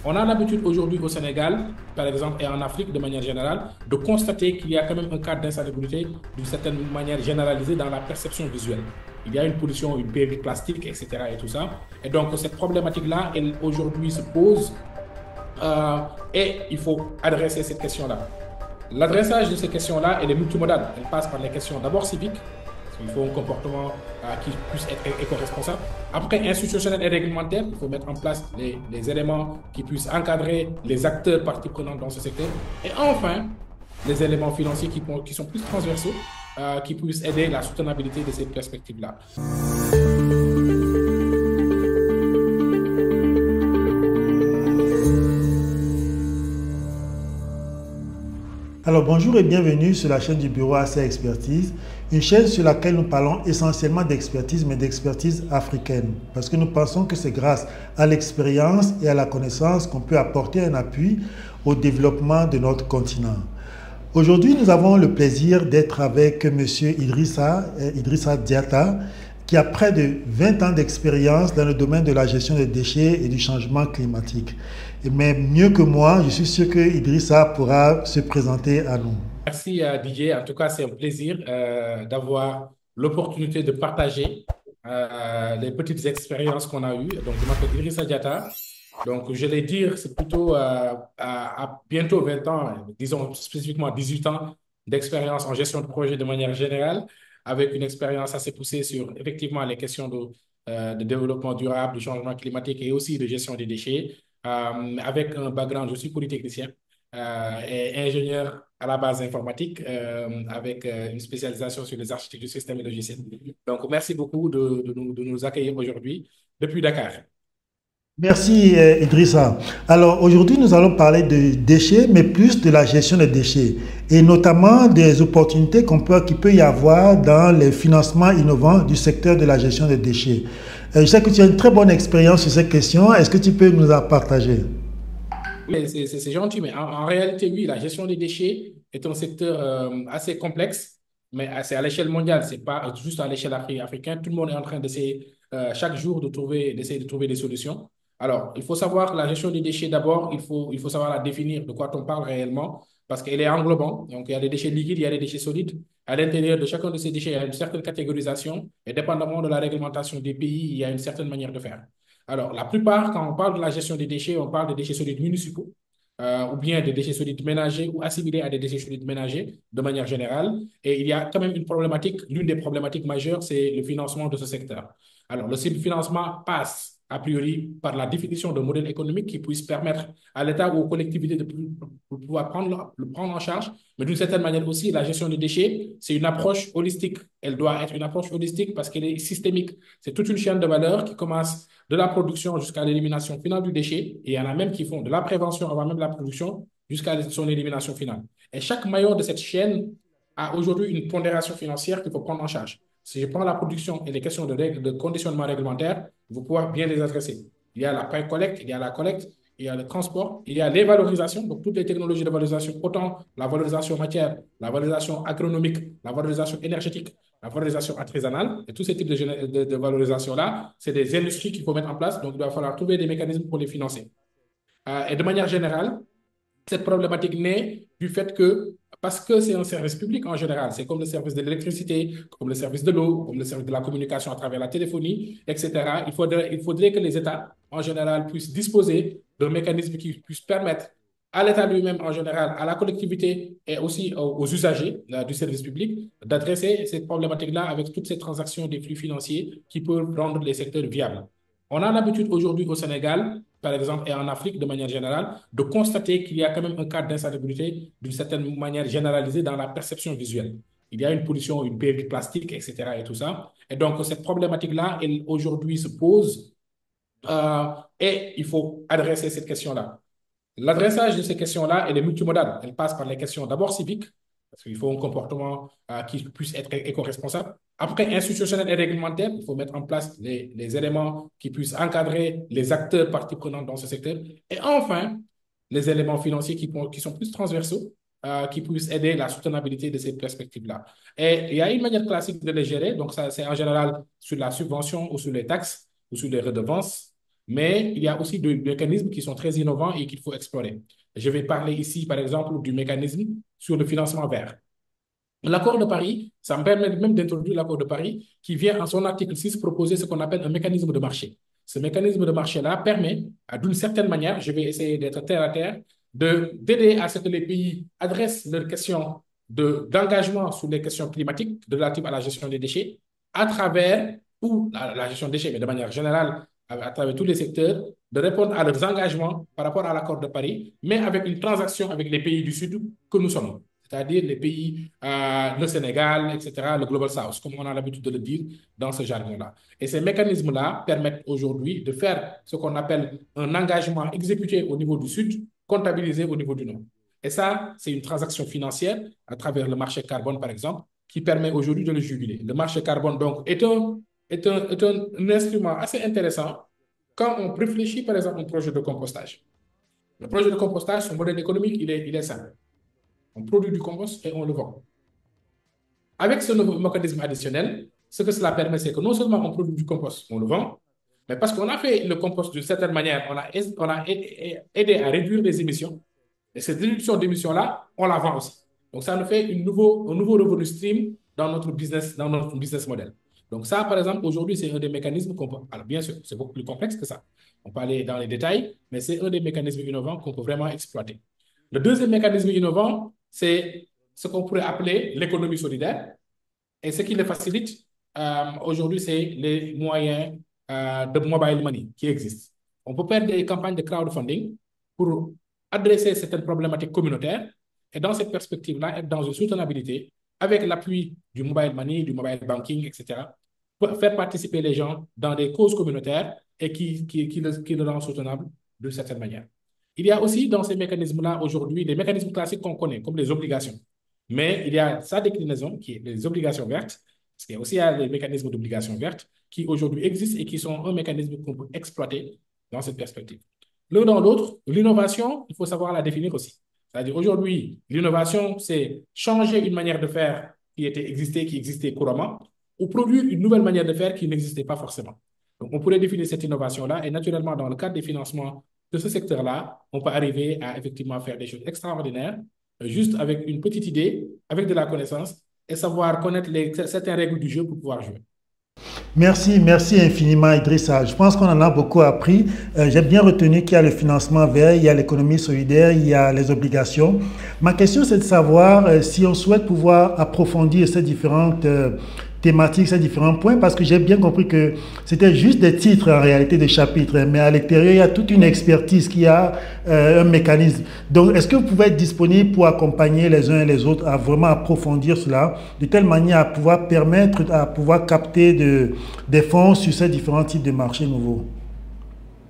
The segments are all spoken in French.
On a l'habitude aujourd'hui au Sénégal, par exemple, et en Afrique de manière générale, de constater qu'il y a quand même un cadre d'insalubrité d'une certaine manière généralisée dans la perception visuelle. Il y a une pollution, une plastique, etc. et tout ça. Et donc, cette problématique-là, elle aujourd'hui se pose et il faut adresser cette question-là. L'adressage de ces questions-là, elle est multimodale. Elle passe par les questions d'abord civiques, parce qu'il faut un comportement qui puisse être éco-responsable. Après, institutionnel et réglementaire, il faut mettre en place les éléments qui puissent encadrer les acteurs parties prenantes dans ce secteur. Et enfin, les éléments financiers qui sont plus transversaux, qui puissent aider la soutenabilité de ces perspectives-là. Alors bonjour et bienvenue sur la chaîne du bureau AC Expertise, une chaîne sur laquelle nous parlons essentiellement d'expertise, mais d'expertise africaine. Parce que nous pensons que c'est grâce à l'expérience et à la connaissance qu'on peut apporter un appui au développement de notre continent. Aujourd'hui, nous avons le plaisir d'être avec M. Idrissa Diatta, qui a près de 20 ans d'expérience dans le domaine de la gestion des déchets et du changement climatique. Mais mieux que moi, je suis sûr que Idrissa pourra se présenter à nous. Merci Didier. En tout cas, c'est un plaisir d'avoir l'opportunité de partager les petites expériences qu'on a eues. Donc, je m'appelle Idrissa Diatta. Donc, je vais dire, c'est plutôt à bientôt 20 ans, disons spécifiquement 18 ans d'expérience en gestion de projet de manière générale, avec une expérience assez poussée sur effectivement les questions de développement durable, du changement climatique et aussi de gestion des déchets, avec un background, je suis polytechnicien et ingénieur à la base informatique avec une spécialisation sur les architectures du système et logiciels. Donc, merci beaucoup de nous accueillir aujourd'hui depuis Dakar. Merci Idrissa. Alors aujourd'hui, nous allons parler de déchets, mais plus de la gestion des déchets et notamment des opportunités qu'il peut y avoir dans les financements innovants du secteur de la gestion des déchets. Je sais que tu as une très bonne expérience sur cette question. Est-ce que tu peux nous la partager? Oui, c'est gentil, mais en réalité, oui, la gestion des déchets est un secteur assez complexe, mais c'est à l'échelle mondiale, c'est pas juste à l'échelle africaine. Tout le monde est en train d'essayer chaque jour d'essayer de trouver des solutions. Alors, il faut savoir la gestion des déchets d'abord, il faut savoir la définir, de quoi on parle réellement, parce qu'elle est englobante. Donc, il y a des déchets liquides, il y a des déchets solides. À l'intérieur de chacun de ces déchets, il y a une certaine catégorisation, et dépendamment de la réglementation des pays, il y a une certaine manière de faire. Alors, la plupart, quand on parle de la gestion des déchets, on parle des déchets solides municipaux ou bien des déchets solides ménagers ou assimilés à des déchets solides ménagers de manière générale. Et il y a quand même une problématique, l'une des problématiques majeures, c'est le financement de ce secteur. Alors, le financement passe a priori par la définition de modèles économiques qui puissent permettre à l'État ou aux collectivités de pouvoir le prendre en charge. Mais d'une certaine manière aussi, la gestion des déchets, c'est une approche holistique. Elle doit être une approche holistique parce qu'elle est systémique. C'est toute une chaîne de valeur qui commence de la production jusqu'à l'élimination finale du déchet. Et il y en a même qui font de la prévention avant même la production jusqu'à son élimination finale. Et chaque maillon de cette chaîne a aujourd'hui une pondération financière qu'il faut prendre en charge. Si je prends la production et les questions de règles de conditionnement réglementaire, vous pouvez bien les adresser. Il y a la pré-collecte, il y a la collecte, il y a le transport, il y a les valorisations, donc toutes les technologies de valorisation, autant la valorisation matière, la valorisation agronomique, la valorisation énergétique, la valorisation artisanale, et tous ces types de valorisation-là, c'est des industries qu'il faut mettre en place, donc il va falloir trouver des mécanismes pour les financer. Et de manière générale, cette problématique naît du fait que, parce que c'est un service public en général, c'est comme le service de l'électricité, comme le service de l'eau, comme le service de la communication à travers la téléphonie, etc. Il faudrait que les États, en général, puissent disposer d'un mécanisme qui puisse permettre à l'État lui-même, en général, à la collectivité et aussi aux usagers du service public d'adresser cette problématique-là avec toutes ces transactions des flux financiers qui peuvent rendre les secteurs viables. On a l'habitude aujourd'hui au Sénégal, par exemple, et en Afrique de manière générale, de constater qu'il y a quand même un cadre d'insalubrité d'une certaine manière généralisée dans la perception visuelle. Il y a une pollution, une plastique, etc. et tout ça. Et donc, cette problématique-là, elle aujourd'hui se pose et il faut adresser cette question-là. L'adressage de ces questions-là, elle est multimodale. Elle passe par les questions d'abord civiques, parce qu'il faut un comportement qui puisse être éco-responsable. Après, institutionnel et réglementaire, il faut mettre en place les éléments qui puissent encadrer les acteurs parties prenantes dans ce secteur. Et enfin, les éléments financiers qui sont plus transversaux, qui puissent aider la soutenabilité de ces perspectives-là. Et il y a une manière classique de les gérer. Donc, ça, c'est en général sur la subvention ou sur les taxes ou sur les redevances. mais il y a aussi des mécanismes qui sont très innovants et qu'il faut explorer. Je vais parler ici, par exemple, du mécanisme sur le financement vert. L'accord de Paris, ça me permet même d'introduire l'accord de Paris qui vient en son article 6 proposer ce qu'on appelle un mécanisme de marché. Ce mécanisme de marché-là permet, d'une certaine manière, je vais essayer d'être terre à terre, d'aider à ce que les pays adressent leurs questions d'engagement sur les questions climatiques relatives à la gestion des déchets à travers, ou la gestion des déchets, mais de manière générale, à travers tous les secteurs, de répondre à leurs engagements par rapport à l'accord de Paris, mais avec une transaction avec les pays du Sud que nous sommes, c'est-à-dire les pays, le Sénégal, etc., le Global South, comme on a l'habitude de le dire dans ce jargon-là. Et ces mécanismes-là permettent aujourd'hui de faire ce qu'on appelle un engagement exécuté au niveau du Sud, comptabilisé au niveau du Nord. Et ça, c'est une transaction financière à travers le marché carbone, par exemple, qui permet aujourd'hui de le juguler. Le marché carbone, donc, est un instrument assez intéressant quand on réfléchit, par exemple, à un projet de compostage. Le projet de compostage, son modèle économique, il est simple. On produit du compost et on le vend. Avec ce nouveau mécanisme additionnel, ce que cela permet, c'est que non seulement on produit du compost, on le vend, mais parce qu'on a fait le compost d'une certaine manière, on a aidé à réduire les émissions. Et cette réduction d'émissions-là, on la vend aussi. Donc, ça nous fait un nouveau revenu stream dans notre business model. Donc, ça, par exemple, aujourd'hui, c'est un des mécanismes qu'on peut... Alors, bien sûr, c'est beaucoup plus complexe que ça. On peut aller dans les détails, mais c'est un des mécanismes innovants qu'on peut vraiment exploiter. Le deuxième mécanisme innovant, c'est ce qu'on pourrait appeler l'économie solidaire. Et ce qui le facilite, aujourd'hui, c'est les moyens de mobile money qui existent. On peut faire des campagnes de crowdfunding pour adresser certaines problématiques communautaires et dans cette perspective-là, être dans une soutenabilité avec l'appui du mobile money, du mobile banking, etc., pour faire participer les gens dans des causes communautaires et qui le rendent soutenable d'une certaine manière. Il y a aussi dans ces mécanismes-là aujourd'hui des mécanismes classiques qu'on connaît, comme les obligations. Mais il y a sa déclinaison, qui est les obligations vertes, parce qu'il y a aussi les mécanismes d'obligations vertes qui aujourd'hui existent et qui sont un mécanisme qu'on peut exploiter dans cette perspective. L'un dans l'autre, l'innovation, il faut savoir la définir aussi. C'est-à-dire aujourd'hui, l'innovation, c'est changer une manière de faire qui existait couramment, ou produire une nouvelle manière de faire qui n'existait pas forcément. Donc, on pourrait définir cette innovation-là et naturellement, dans le cadre des financements de ce secteur-là, on peut arriver à effectivement faire des choses extraordinaires, juste avec une petite idée, avec de la connaissance et savoir connaître certaines règles du jeu pour pouvoir jouer. Merci infiniment Idrissa. Je pense qu'on en a beaucoup appris. J'ai bien retenu qu'il y a le financement vert, il y a l'économie solidaire, il y a les obligations. Ma question, c'est de savoir si on souhaite pouvoir approfondir ces différentes thématiques, ces différents points, parce que j'ai bien compris que c'était juste des titres en réalité de chapitres, mais à l'intérieur, il y a toute une expertise qui a un mécanisme. Donc, est-ce que vous pouvez être disponible pour accompagner les uns et les autres à vraiment approfondir cela, de telle manière à pouvoir permettre, à pouvoir capter des fonds sur ces différents types de marchés nouveaux?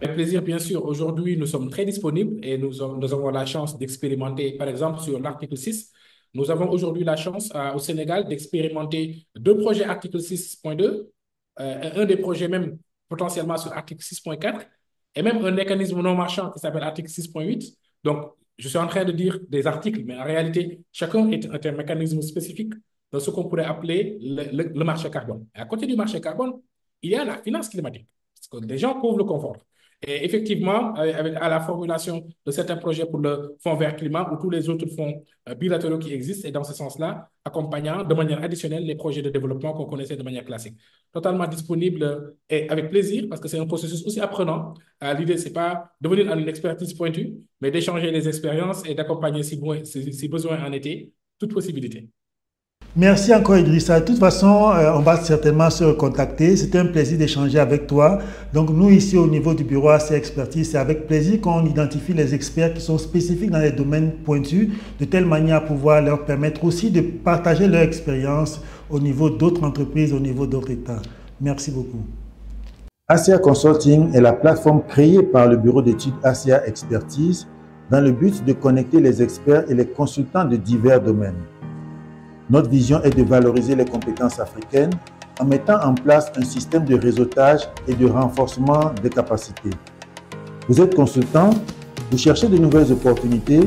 Avec plaisir, bien sûr. Aujourd'hui, nous sommes très disponibles et nous avons la chance d'expérimenter, par exemple, sur l'article 6. Nous avons aujourd'hui la chance au Sénégal d'expérimenter 2 projets article 6.2, un des projets même potentiellement sur article 6.4 et même un mécanisme non marchand qui s'appelle article 6.8. Donc, je suis en train de dire des articles, mais en réalité, chacun est un mécanisme spécifique de ce qu'on pourrait appeler le marché carbone. Et à côté du marché carbone, il y a la finance climatique, parce que les gens trouvent le confort. Et effectivement, à la formulation de certains projets pour le Fonds vert climat ou tous les autres fonds bilatéraux qui existent, et dans ce sens-là, accompagnant de manière additionnelle les projets de développement qu'on connaissait de manière classique. Totalement disponible et avec plaisir, parce que c'est un processus aussi apprenant. L'idée, ce n'est pas de venir à une expertise pointue, mais d'échanger les expériences et d'accompagner si besoin en était, toute possibilité. Merci encore Idrissa. De toute façon, on va certainement se recontacter. C'était un plaisir d'échanger avec toi. Donc nous ici au niveau du bureau AC Expertise, c'est avec plaisir qu'on identifie les experts qui sont spécifiques dans les domaines pointus, de telle manière à pouvoir leur permettre aussi de partager leur expérience au niveau d'autres entreprises, au niveau d'autres États. Merci beaucoup. ACA Consulting est la plateforme créée par le bureau d'études ACA Expertise dans le but de connecter les experts et les consultants de divers domaines. Notre vision est de valoriser les compétences africaines en mettant en place un système de réseautage et de renforcement des capacités. Vous êtes consultant, vous cherchez de nouvelles opportunités,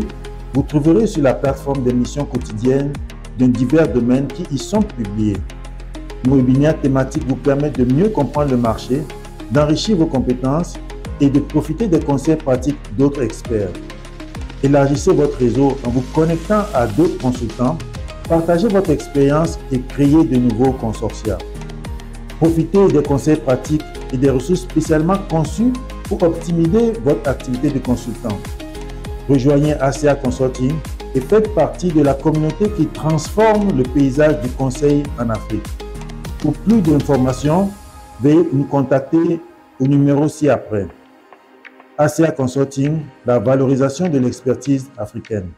vous trouverez sur la plateforme des missions quotidiennes dans divers domaines qui y sont publiés. Nos webinaires thématiques vous permettent de mieux comprendre le marché, d'enrichir vos compétences et de profiter des conseils pratiques d'autres experts. Élargissez votre réseau en vous connectant à d'autres consultants, partagez votre expérience et créez de nouveaux consortia. Profitez des conseils pratiques et des ressources spécialement conçues pour optimiser votre activité de consultant. Rejoignez ACA Consulting et faites partie de la communauté qui transforme le paysage du conseil en Afrique. Pour plus d'informations, veuillez nous contacter au numéro ci-après. ACA Consulting, la valorisation de l'expertise africaine.